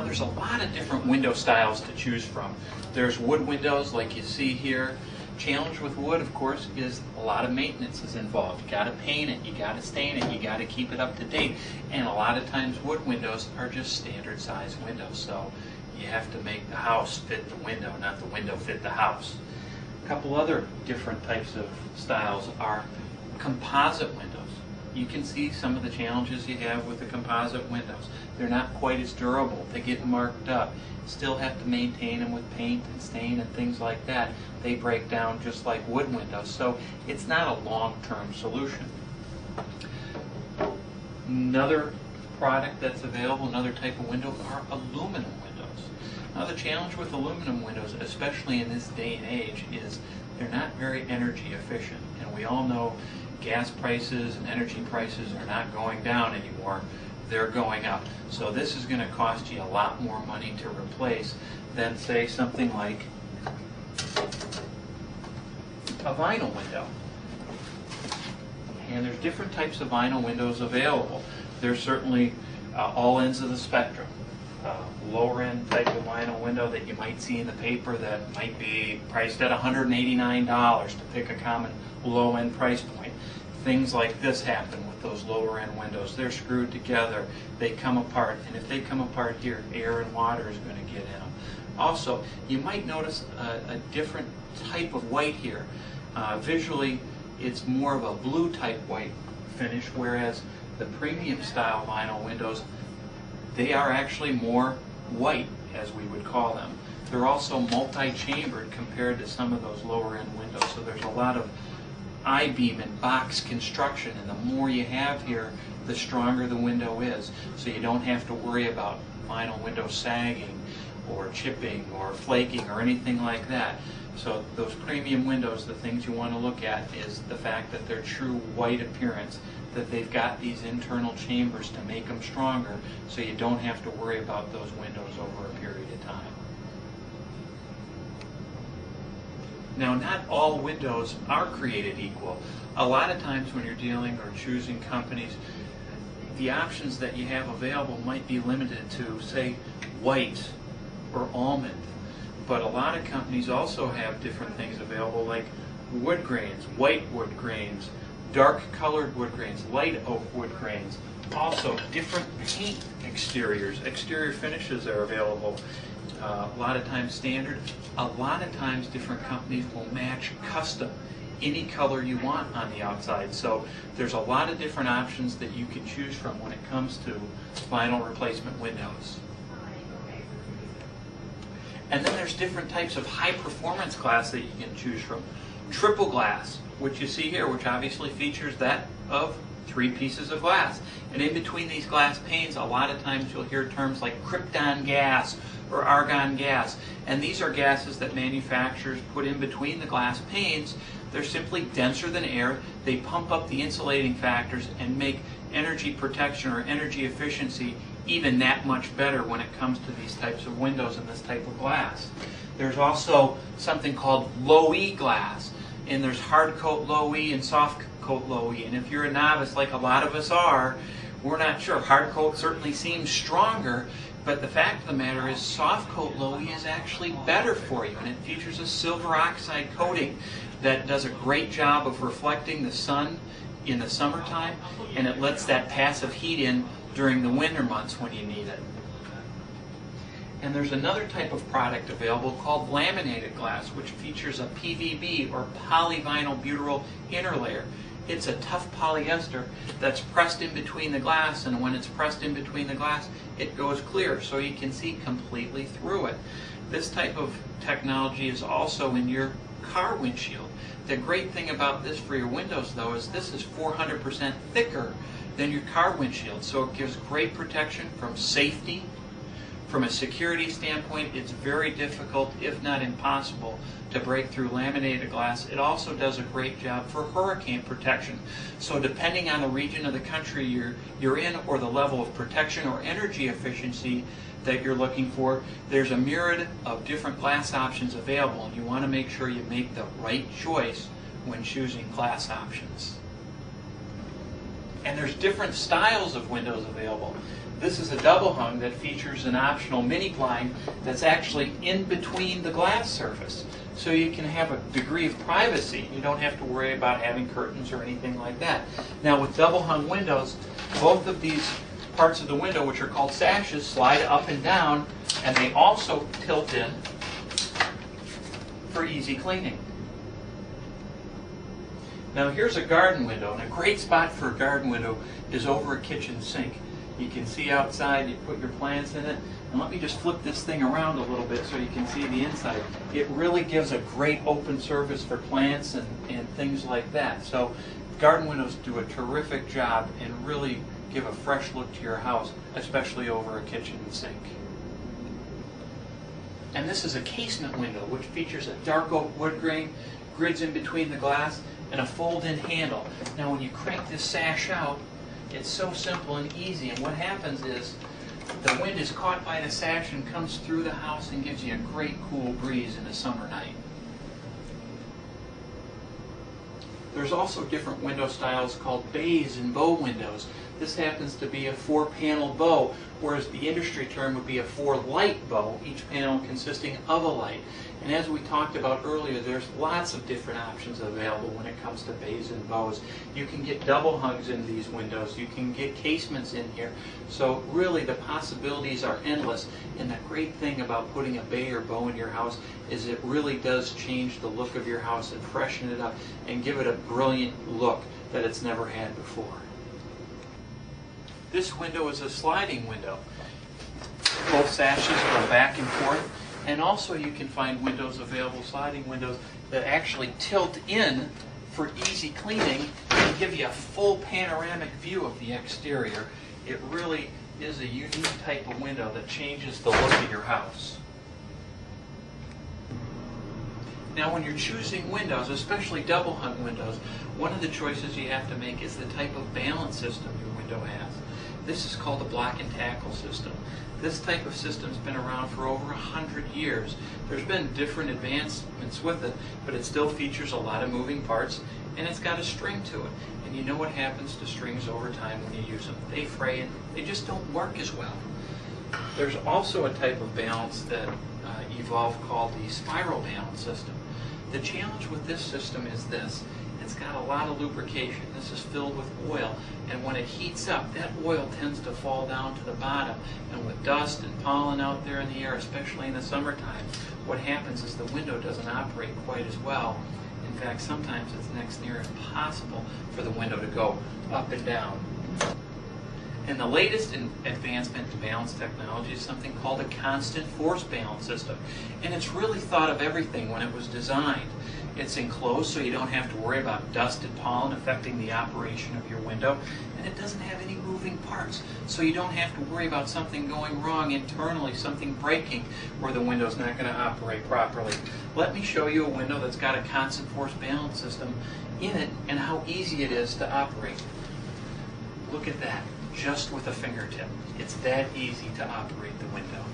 Now there's a lot of different window styles to choose from. There's wood windows like you see here. Challenge with wood, of course, is a lot of maintenance is involved. You got to paint it, you got to stain it, you got to keep it up to date. And a lot of times wood windows are just standard size windows. So you have to make the house fit the window, not the window fit the house. A couple other different types of styles are composite windows. You can see some of the challenges you have with the composite windows. They're not quite as durable. They get marked up. Still have to maintain them with paint and stain and things like that. They break down just like wood windows. So it's not a long-term solution. Another product that's available, another type of window, are aluminum windows. Now the challenge with aluminum windows, especially in this day and age, is they're not very energy efficient. And we all know gas prices and energy prices are not going down anymore. They're going up. So this is going to cost you a lot more money to replace than, say, something like a vinyl window. And there's different types of vinyl windows available. There's certainly all ends of the spectrum. Lower end type of vinyl window that you might see in the paper that might be priced at $189 to pick a common low end price point. Things like this happen with those lower end windows. They're screwed together, they come apart, and if they come apart here, air and water is going to get in them. Also, you might notice a different type of white here. Visually, it's more of a blue type white finish, whereas the premium style vinyl windows, they are actually more white, as we would call them. They're also multi-chambered compared to some of those lower end windows, so there's a lot of I-beam and box construction, and the more you have here, the stronger the window is. So you don't have to worry about vinyl window sagging or chipping or flaking or anything like that. So those premium windows, the things you want to look at is the fact that they're true white appearance, that they've got these internal chambers to make them stronger, so you don't have to worry about those windows over a period of time. Now, not all windows are created equal. A lot of times when you're dealing or choosing companies, the options that you have available might be limited to, say, white or almond. But a lot of companies also have different things available, like wood grains, white wood grains, dark colored wood grains, light oak wood grains. Also, different paint exteriors, exterior finishes are available. A lot of times standard. A lot of times different companies will match custom any color you want on the outside. So there's a lot of different options that you can choose from when it comes to vinyl replacement windows. And then there's different types of high performance glass that you can choose from. Triple glass, which you see here, which obviously features that of 3 pieces of glass. And in between these glass panes, a lot of times you'll hear terms like krypton gas or argon gas. And these are gases that manufacturers put in between the glass panes. They're simply denser than air. They pump up the insulating factors and make energy protection or energy efficiency even that much better when it comes to these types of windows and this type of glass. There's also something called low E glass, and there's hard coat low E and soft coat low E. And if you're a novice, like a lot of us are, we're not sure. Hard coat certainly seems stronger, but the fact of the matter is soft coat low E is actually better for you, and it features a silver oxide coating that does a great job of reflecting the sun in the summertime, and it lets that passive heat in during the winter months when you need it. And there's another type of product available called laminated glass, which features a PVB or polyvinyl butyryl interlayer. It's a tough polyester that's pressed in between the glass, and when it's pressed in between the glass, it goes clear, so you can see completely through it. This type of technology is also in your car windshield. The great thing about this for your windows, though, is this is 400% thicker than your car windshield, so it gives great protection from safety. From a security standpoint, it's very difficult, if not impossible, to break through laminated glass. It also does a great job for hurricane protection. So depending on the region of the country you're in, or the level of protection or energy efficiency that you're looking for, there's a myriad of different glass options available, and you want to make sure you make the right choice when choosing glass options. And there's different styles of windows available. This is a double hung that features an optional mini blind that's actually in between the glass surface. So you can have a degree of privacy. You don't have to worry about having curtains or anything like that. Now with double hung windows, both of these parts of the window, which are called sashes, slide up and down, and they also tilt in for easy cleaning. Now here's a garden window, and a great spot for a garden window is over a kitchen sink. You can see outside, you put your plants in it, and let me just flip this thing around a little bit so you can see the inside. It really gives a great open surface for plants and things like that. So garden windows do a terrific job and really give a fresh look to your house, especially over a kitchen sink. And this is a casement window, which features a dark oak wood grain, grids in between the glass, and a fold-in handle. Now when you crank this sash out, it's so simple and easy, and what happens is the wind is caught by the sash and comes through the house and gives you a great cool breeze in a summer night. There's also different window styles called bays and bow windows. This happens to be a 4-panel bow, whereas the industry term would be a 4-light bow, each panel consisting of a light. And as we talked about earlier, there's lots of different options available when it comes to bays and bows. You can get double hungs in these windows. You can get casements in here. So really the possibilities are endless. And the great thing about putting a bay or bow in your house is it really does change the look of your house and freshen it up and give it a brilliant look that it's never had before. This window is a sliding window. Both sashes go back and forth. And also you can find windows available, sliding windows, that actually tilt in for easy cleaning and give you a full panoramic view of the exterior. It really is a unique type of window that changes the look of your house. Now when you're choosing windows, especially double hung windows, one of the choices you have to make is the type of balance system your window has. This is called a block and tackle system. This type of system's been around for over 100 years. There's been different advancements with it, but it still features a lot of moving parts, and it's got a string to it. And you know what happens to strings over time when you use them. They fray and they just don't work as well. There's also a type of balance that evolved called the spiral balance system. The challenge with this system is this. It's got a lot of lubrication. This is filled with oil, and when it heats up, that oil tends to fall down to the bottom. And with dust and pollen out there in the air, especially in the summertime, what happens is the window doesn't operate quite as well. In fact, sometimes it's next near impossible for the window to go up and down. And the latest advancement in balance technology is something called a constant force balance system. And it's really thought of everything when it was designed. It's enclosed so you don't have to worry about dust and pollen affecting the operation of your window. And it doesn't have any moving parts, so you don't have to worry about something going wrong internally, something breaking, where the window's not going to operate properly. Let me show you a window that's got a constant force balance system in it and how easy it is to operate. Look at that. Just with a fingertip. It's that easy to operate the window.